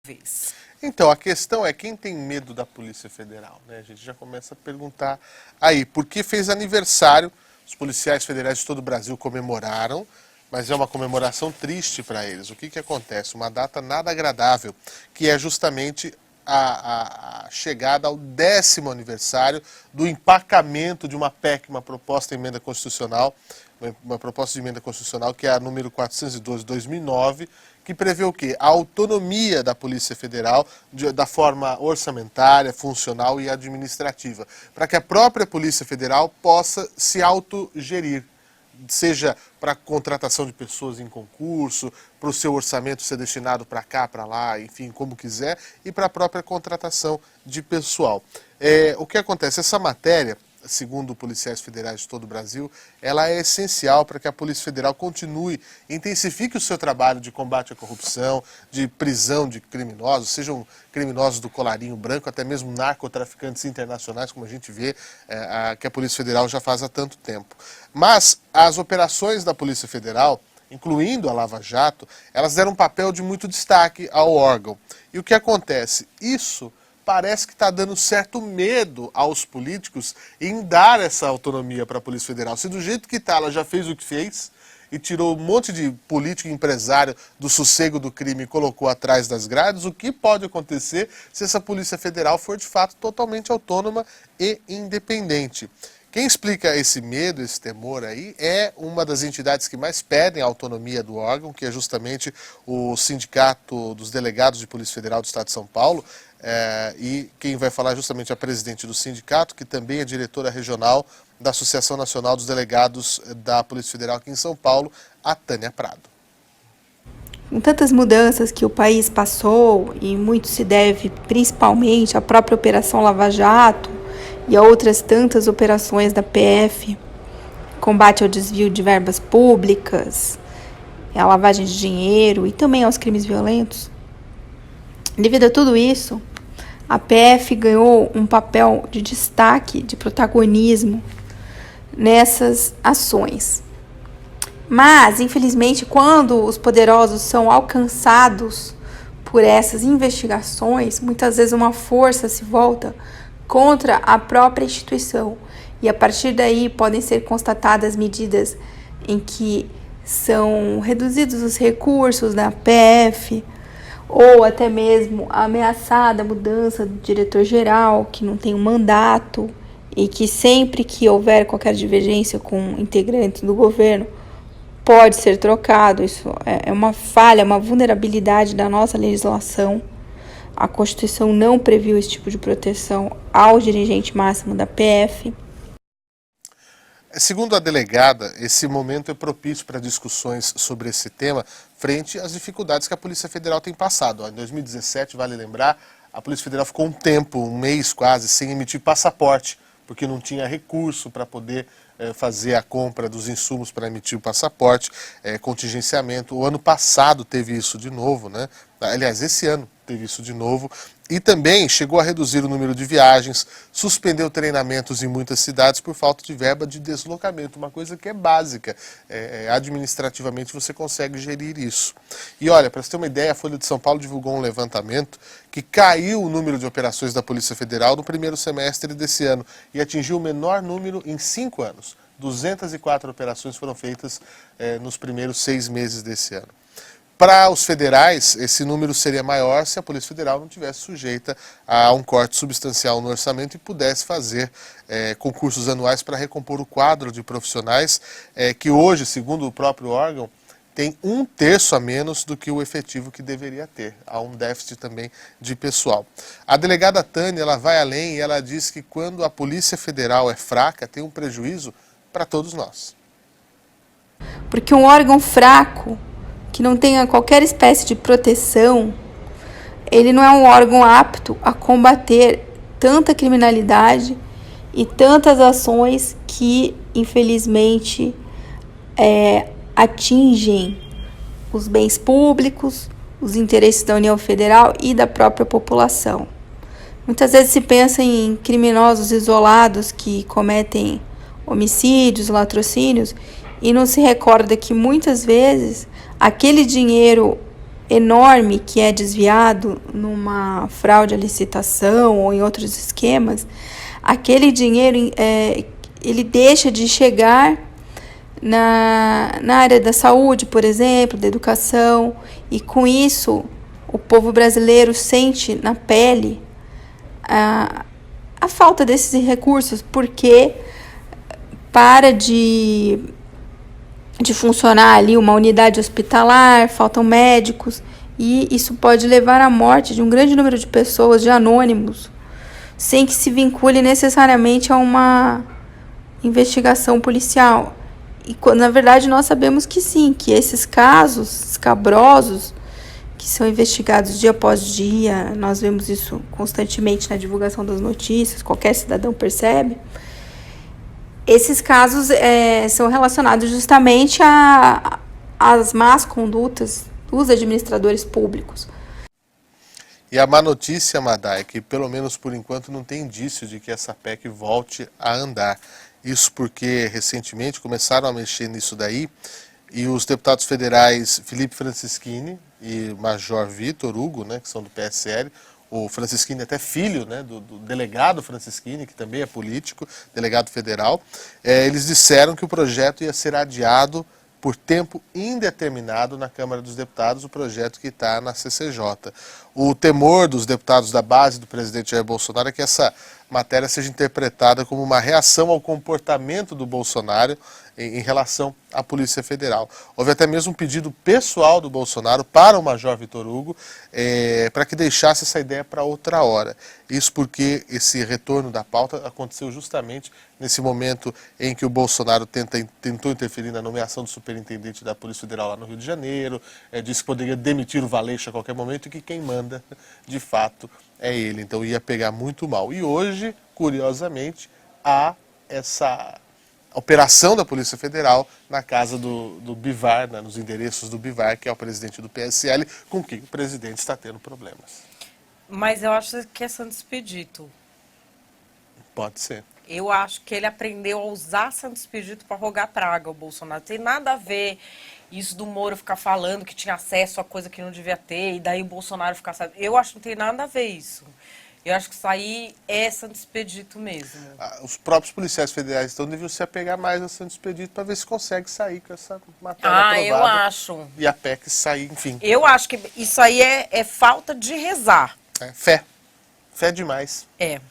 vez. Então, a questão é quem tem medo da Polícia Federal, né? A gente já começa a perguntar aí, porque fez aniversário, os policiais federais de todo o Brasil comemoraram, mas é uma comemoração triste para eles. O que acontece? Uma data nada agradável, que é justamente a chegada ao 10º aniversário do empacamento de uma PEC, uma proposta de emenda constitucional, uma proposta de emenda constitucional que é a número 412 de 2009, que prevê o quê? A autonomia da Polícia Federal da forma orçamentária, funcional e administrativa, para que a própria Polícia Federal possa se autogerir, seja para contratação de pessoas em concurso, para o seu orçamento ser destinado para cá, para lá, enfim, como quiser, e para a própria contratação de pessoal. O que acontece? Essa matéria, segundo policiais federais de todo o Brasil, ela é essencial para que a Polícia Federal continue, intensifique o seu trabalho de combate à corrupção, de prisão de criminosos, sejam criminosos do colarinho branco, até mesmo narcotraficantes internacionais, como a gente vê que a Polícia Federal já faz há tanto tempo. Mas as operações da Polícia Federal, incluindo a Lava Jato, elas deram um papel de muito destaque ao órgão. E o que acontece? Isso parece que está dando certo medo aos políticos em dar essa autonomia para a Polícia Federal. Se do jeito que está, ela já fez o que fez e tirou um monte de político e empresário do sossego do crime e colocou atrás das grades, o que pode acontecer se essa Polícia Federal for de fato totalmente autônoma e independente? Quem explica esse medo, esse temor aí, é uma das entidades que mais pedem a autonomia do órgão, que é justamente o Sindicato dos Delegados de Polícia Federal do Estado de São Paulo, e quem vai falar é justamente a presidente do sindicato, que também é diretora regional da Associação Nacional dos Delegados da Polícia Federal aqui em São Paulo, a Tânia Prado. Com tantas mudanças que o país passou, e muito se deve principalmente à própria Operação Lava Jato e a outras tantas operações da PF, combate ao desvio de verbas públicas, à lavagem de dinheiro e também aos crimes violentos. Devido a tudo isso, a PF ganhou um papel de destaque, de protagonismo nessas ações. Mas, infelizmente, quando os poderosos são alcançados por essas investigações, muitas vezes uma força se volta contra a própria instituição. E a partir daí podem ser constatadas medidas em que são reduzidos os recursos da PF, ou até mesmo a ameaçada mudança do diretor-geral, que não tem um mandato e que sempre que houver qualquer divergência com integrantes do governo, pode ser trocado. Isso é uma falha, uma vulnerabilidade da nossa legislação. A Constituição não previu esse tipo de proteção ao dirigente máximo da PF. Segundo a delegada, esse momento é propício para discussões sobre esse tema frente às dificuldades que a Polícia Federal tem passado. Em 2017, vale lembrar, a Polícia Federal ficou um tempo, um mês quase, sem emitir passaporte, porque não tinha recurso para poder fazer a compra dos insumos para emitir o passaporte, contingenciamento. O ano passado teve isso de novo, né? Aliás, esse ano teve isso de novo. E também chegou a reduzir o número de viagens, suspendeu treinamentos em muitas cidades por falta de verba de deslocamento, uma coisa que é básica. Administrativamente você consegue gerir isso. E olha, para você ter uma ideia, a Folha de São Paulo divulgou um levantamento que caiu o número de operações da Polícia Federal no primeiro semestre desse ano e atingiu o menor número em 5 anos. 204 operações foram feitas nos primeiros 6 meses desse ano. Para os federais, esse número seria maior se a Polícia Federal não tivesse sujeita a um corte substancial no orçamento e pudesse fazer concursos anuais para recompor o quadro de profissionais que hoje, segundo o próprio órgão, tem 1/3 a menos do que o efetivo que deveria ter. Há um déficit também de pessoal. A delegada Tânia, ela vai além e ela diz que quando a Polícia Federal é fraca, tem um prejuízo para todos nós. Porque um órgão fraco, que não tenha qualquer espécie de proteção, ele não é um órgão apto a combater tanta criminalidade e tantas ações que, infelizmente, atingem os bens públicos, os interesses da União Federal e da própria população. Muitas vezes se pensa em criminosos isolados que cometem homicídios, latrocínios, e não se recorda que muitas vezes aquele dinheiro enorme que é desviado numa fraude à licitação ou em outros esquemas, aquele dinheiro ele deixa de chegar na área da saúde, por exemplo, da educação, e com isso o povo brasileiro sente na pele a falta desses recursos, porque para de funcionar ali uma unidade hospitalar, faltam médicos, e isso pode levar à morte de um grande número de pessoas, de anônimos, sem que se vincule necessariamente a uma investigação policial. E na verdade nós sabemos que sim, que esses casos escabrosos, que são investigados dia após dia, nós vemos isso constantemente na divulgação das notícias, qualquer cidadão percebe. Esses casos são relacionados justamente às más condutas dos administradores públicos. E a má notícia, Madá, é que pelo menos por enquanto não tem indício de que essa PEC volte a andar. Isso porque recentemente começaram a mexer nisso daí e os deputados federais Felipe Francischini e Major Vitor Hugo, né, que são do PSL, o Francischini até filho, né, do delegado Francischini, que também é político, delegado federal, eles disseram que o projeto ia ser adiado por tempo indeterminado na Câmara dos Deputados, o projeto que está na CCJ. O temor dos deputados da base do presidente Jair Bolsonaro é que essa matéria seja interpretada como uma reação ao comportamento do Bolsonaro em relação à Polícia Federal. Houve até mesmo um pedido pessoal do Bolsonaro para o Major Vitor Hugo para que deixasse essa ideia para outra hora. Isso porque esse retorno da pauta aconteceu justamente nesse momento em que o Bolsonaro tentou interferir na nomeação do superintendente da Polícia Federal lá no Rio de Janeiro, disse que poderia demitir o Valeixo a qualquer momento e que quem manda, de fato, é ele. Então ia pegar muito mal. E hoje, curiosamente, há essa operação da Polícia Federal na casa do Bivar, né, nos endereços do Bivar, que é o presidente do PSL, com quem o presidente está tendo problemas. Mas eu acho que é Santos Expedito. Pode ser. Eu acho que ele aprendeu a usar Santos Expedito para rogar praga ao Bolsonaro. Tem nada a ver isso do Moro ficar falando que tinha acesso a coisa que não devia ter, e daí o Bolsonaro ficar sabendo. Eu acho que não tem nada a ver isso. Eu acho que isso aí é Santos Expedito mesmo. Os próprios policiais federais então deviam se apegar mais a Santos Expedito para ver se consegue sair com essa matéria aprovada. Eu acho. E a PEC sair, enfim. Eu acho que isso aí é falta de rezar. Fé. Fé demais. É.